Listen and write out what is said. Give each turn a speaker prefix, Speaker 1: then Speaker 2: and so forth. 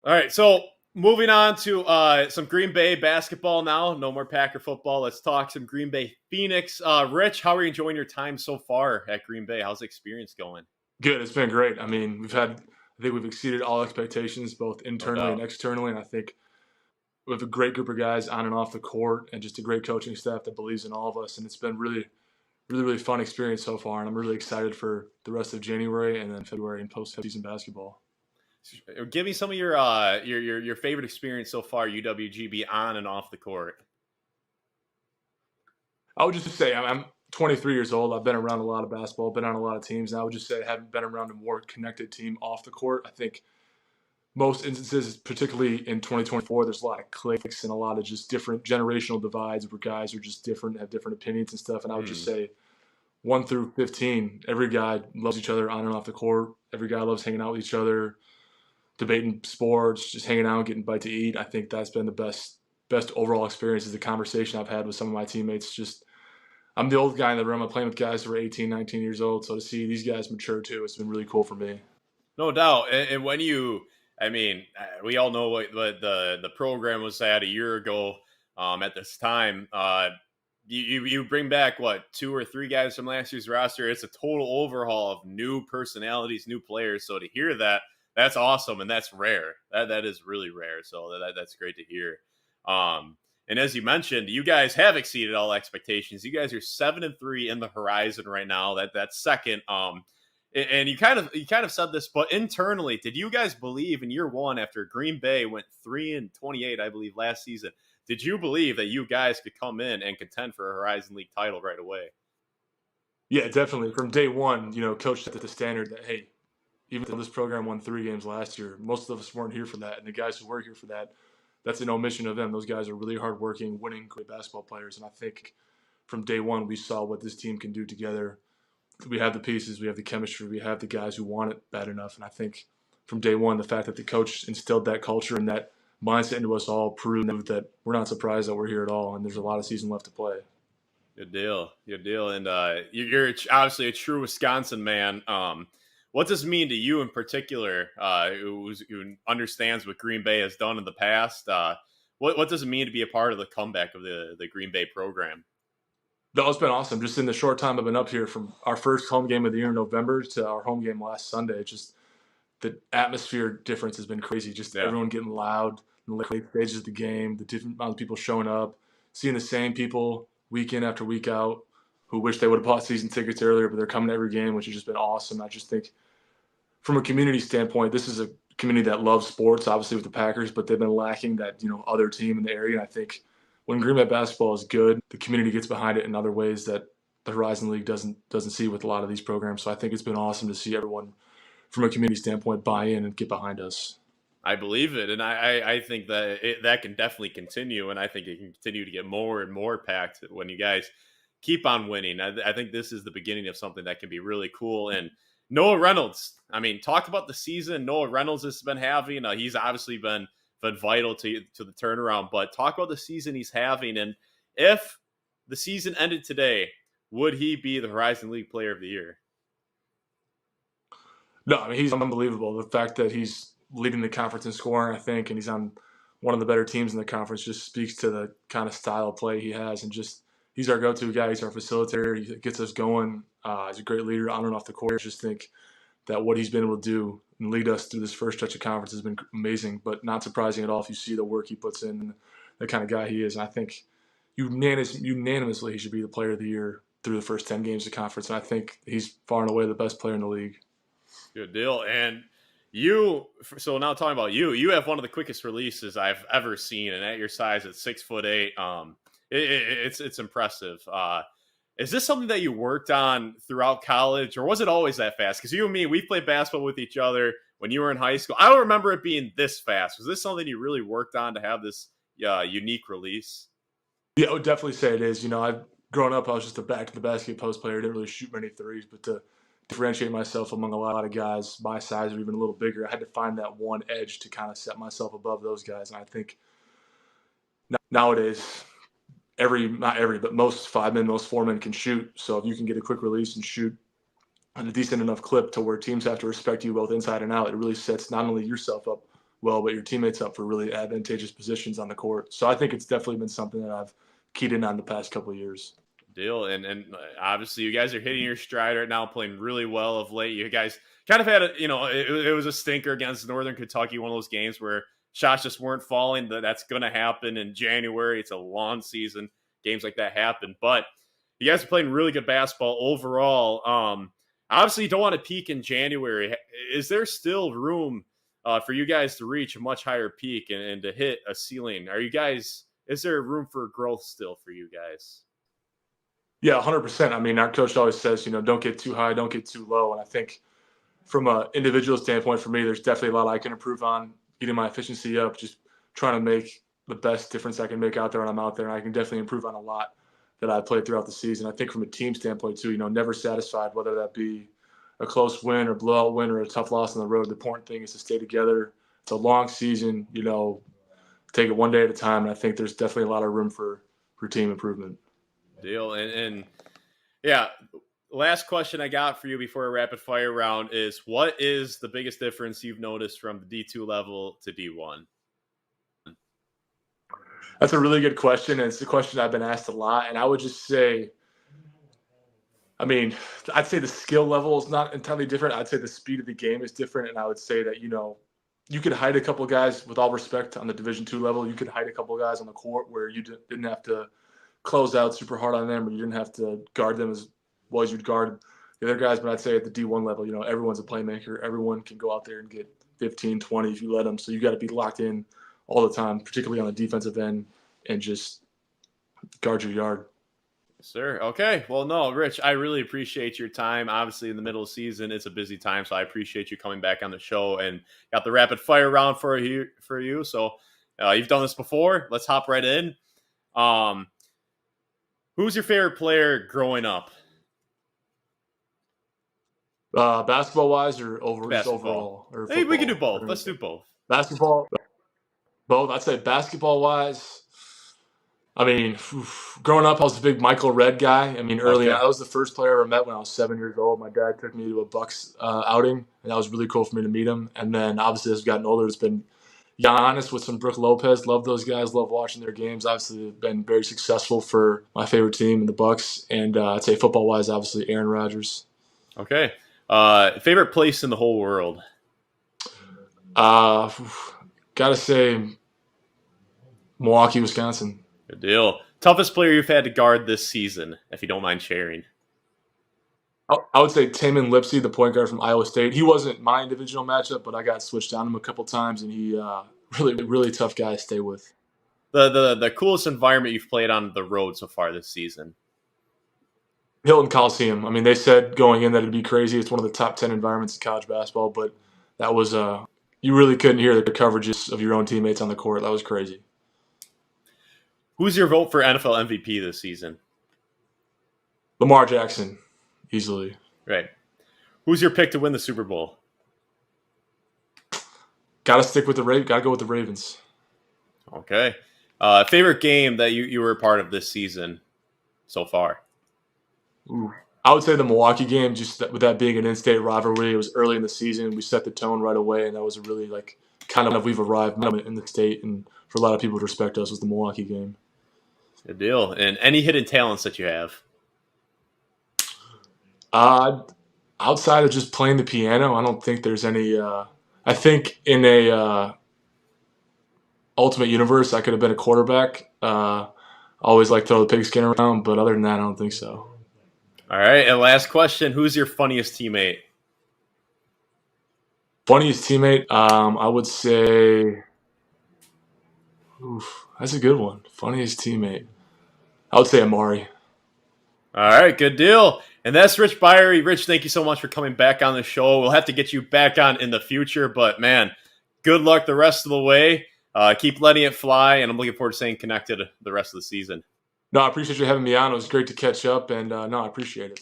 Speaker 1: All right, so moving on to some Green Bay basketball now. No more Packer football. Let's talk some Green Bay Phoenix. Rich, how are you enjoying your time so far at Green Bay? How's the experience going?
Speaker 2: Good. It's been great. I mean, I think we've exceeded all expectations, both
Speaker 1: No
Speaker 2: internally and
Speaker 1: doubt.
Speaker 2: externally. And I think we have a great group of guys on and off the court and just a great coaching staff that believes in all of us. And it's been really fun experience so far. And I'm really excited for the rest of January and then February and postseason basketball.
Speaker 1: Give me some of your favorite experience so far, UWGB on and off the court.
Speaker 2: I would just say I'm 23 years old. I've been around a lot of basketball, been on a lot of teams. And I would just say I haven't been around a more connected team off the court. I think most instances, particularly in 2024, there's a lot of cliques and a lot of just different generational divides where guys are just different, have different opinions and stuff. And I would just
Speaker 1: Hmm.
Speaker 2: say 1 through 15, every guy loves each other on and off the court. Every guy loves hanging out with each other, debating sports, just hanging out, getting a bite to eat. I think that's been the best overall experience is the conversation I've had with some of my teammates. Just I'm the old guy in the room. I'm playing with guys who are 18, 19 years old. So to see these guys mature too, it's been really cool for me.
Speaker 1: No doubt. And when I mean, we all know what the program was at a year ago. At this time, you bring back what, two or three guys from last year's roster. It's a total overhaul of new personalities, new players. So to hear that, that's awesome, and that's rare. That is really rare. So that's great to hear. And as you mentioned, you guys have exceeded all expectations. You guys are 7-3 in the horizon right now. That's second. And you kind of said this, but internally, did you guys believe in year one after Green Bay went 3-28, I believe, last season? Did you believe that you guys could come in and contend for a Horizon League title right away?
Speaker 2: Yeah, definitely. From day one, coach set the standard that, hey, even though this program won 3 games last year, most of us weren't here for that. And the guys who were here for that, that's an omission of them. Those guys are really hardworking, winning, great basketball players. And I think from day one, we saw what this team can do together. We have the pieces, we have the chemistry, we have the guys who want it bad enough. And I think from day one, the fact that the coach instilled that culture and that mindset into us all proved that we're not surprised that we're here at all. And there's a lot of season left to play.
Speaker 1: Good deal, good deal. And you're obviously a true Wisconsin man. What does it mean to you in particular, who understands what Green Bay has done in the past? What does it mean to be a part of the comeback of the Green Bay program?
Speaker 2: No, it's been awesome. Just in the short time I've been up here, from our first home game of the year in November to our home game last Sunday, just the atmosphere difference has been crazy. Just
Speaker 1: Yeah.
Speaker 2: everyone getting loud in the late stages of the game, the different amount of people showing up, seeing the same people week in after week out who wish they would have bought season tickets earlier, but they're coming to every game, which has just been awesome. I just think from a community standpoint, this is a community that loves sports, obviously with the Packers, but they've been lacking that, other team in the area. And I think when Green Bay basketball is good, the community gets behind it in other ways that the Horizon League doesn't see with a lot of these programs. So I think it's been awesome to see everyone from a community standpoint buy in and get behind us.
Speaker 1: I believe it, and I think that that can definitely continue, and I think it can continue to get more and more packed when you guys keep on winning. I think this is the beginning of something that can be really cool. And Noah Reynolds, I mean, talk about the season Noah Reynolds has been having. He's obviously been vital to the turnaround, but talk about the season he's having, and if the season ended today, would he be the Horizon League Player of the Year?
Speaker 2: No, I mean, he's unbelievable. The fact that he's leading the conference in scoring, I think, and he's on one of the better teams in the conference just speaks to the kind of style of play he has. And just, he's our go to guy. He's our facilitator. He gets us going. He's a great leader on and off the court. I just think that what he's been able to do and lead us through this first stretch of conference has been amazing, but not surprising at all if you see the work he puts in and the kind of guy he is. And I think unanimously he should be the player of the year through the first 10 games of conference. And I think he's far and away the best player in the league.
Speaker 1: Good deal. And so now talking about you have one of the quickest releases I've ever seen, and at your size, at 6'8", it's impressive. Is this something that you worked on throughout college, or was it always that fast? Because you and me, we played basketball with each other when you were in high school. I don't remember it being this fast. Was this something you really worked on to have this unique release?
Speaker 2: Yeah, I would definitely say it is. I've grown up, I was just a back to the basket post player. Didn't really shoot many threes, but to differentiate myself among a lot of guys my size or even a little bigger, I had to find that one edge to kind of set myself above those guys. And I think nowadays, not every, but most 5 men, most 4 men can shoot. So if you can get a quick release and shoot at a decent enough clip to where teams have to respect you both inside and out, it really sets not only yourself up well, but your teammates up for really advantageous positions on the court. So I think it's definitely been something that I've keyed in on the past couple of years.
Speaker 1: Deal. And obviously you guys are hitting your stride right now, playing really well of late. You guys kind of had it was a stinker against Northern Kentucky, one of those games where shots just weren't falling. That's going to happen in January. It's a long season. Games like that happen. But you guys are playing really good basketball overall. Obviously you don't want to peak in January. Is there still room for you guys to reach a much higher peak and to hit a ceiling? Is there room for growth still for you guys?
Speaker 2: Yeah, 100%. I mean, our coach always says, don't get too high, don't get too low. And I think from an individual standpoint, for me, there's definitely a lot I can improve on, getting my efficiency up, just trying to make the best difference I can make out there when I'm out there. And I can definitely improve on a lot that I played throughout the season. I think from a team standpoint, too, never satisfied, whether that be a close win or blowout win or a tough loss on the road. The important thing is to stay together. It's a long season, take it one day at a time. And I think there's definitely a lot of room for team improvement.
Speaker 1: Deal. And yeah, last question I got for you before a rapid fire round is, what is the biggest difference you've noticed from the D2 level to D1?
Speaker 2: That's a really good question, and it's a question I've been asked a lot. And I would just say, I'd say the skill level is not entirely different. I'd say the speed of the game is different, and I would say that you could hide a couple of guys, with all respect, on the Division II level. You could hide a couple of guys on the court where you didn't have to close out super hard on them, or you didn't have to guard them as well as you'd guard the other guys. But I'd say at the D1 level, everyone's a playmaker. Everyone can go out there and get 15, 20 if you let them. So you got to be locked in all the time, particularly on the defensive end, and just guard your yard.
Speaker 1: Sir. Okay. Well, no, Rich, I really appreciate your time. Obviously, in the middle of the season, it's a busy time, so I appreciate you coming back on the show and got the rapid fire round for you. So you've done this before. Let's hop right in. Who's your favorite player growing up?
Speaker 2: Basketball-wise or
Speaker 1: Basketball.
Speaker 2: overall? Or
Speaker 1: Hey, we can do both. Let's do both.
Speaker 2: Basketball. Both. I'd say basketball-wise, growing up, I was a big Michael Redd guy. Early on, I was the first player I ever met when I was 7 years old. My dad took me to a Bucks outing, and that was really cool for me to meet him. And then, obviously, as I've gotten older, it's been Giannis with some Brook Lopez. Love those guys. Love watching their games. Obviously, they've been very successful for my favorite team, the Bucks. And I'd say football-wise, obviously, Aaron Rodgers.
Speaker 1: Okay. Favorite place in the whole world?
Speaker 2: Gotta say Milwaukee, Wisconsin.
Speaker 1: Good deal. Toughest player you've had to guard this season, if you don't mind sharing?
Speaker 2: I would say Tamin Lipsey, the point guard from Iowa State. He wasn't my individual matchup, but I got switched on him a couple times, and he really tough guy to stay with.
Speaker 1: The coolest environment you've played on the road so far this season?
Speaker 2: Hilton Coliseum. They said going in that it'd be crazy. It's one of the top 10 environments in college basketball, but that was you really couldn't hear the coverages of your own teammates on the court. That was crazy.
Speaker 1: Who's your vote for NFL MVP this season?
Speaker 2: Lamar Jackson, easily.
Speaker 1: Right. Who's your pick to win the Super Bowl?
Speaker 2: Got to go with the Ravens.
Speaker 1: Okay. Favorite game that you were a part of this season so far?
Speaker 2: Ooh. I would say the Milwaukee game, just with that being an in-state rivalry. It was early in the season. We set the tone right away, and that was a really we've arrived in the state, and for a lot of people to respect us was the Milwaukee game.
Speaker 1: Good deal. And any hidden talents that you have?
Speaker 2: Outside of just playing the piano, I don't think there's any. I think in a ultimate universe, I could have been a quarterback. Always like throw the pigskin around, but other than that, I don't think so.
Speaker 1: All right, and last question: who's your funniest teammate?
Speaker 2: Funniest teammate, I would say. That's a good one. Funniest teammate, I would say Amari.
Speaker 1: All right, good deal. And that's Rich Byhre. Rich, thank you so much for coming back on the show. We'll have to get you back on in the future, but man, good luck the rest of the way. Keep letting it fly, and I'm looking forward to staying connected the rest of the season.
Speaker 2: No, I appreciate you having me on. It was great to catch up, and I appreciate it.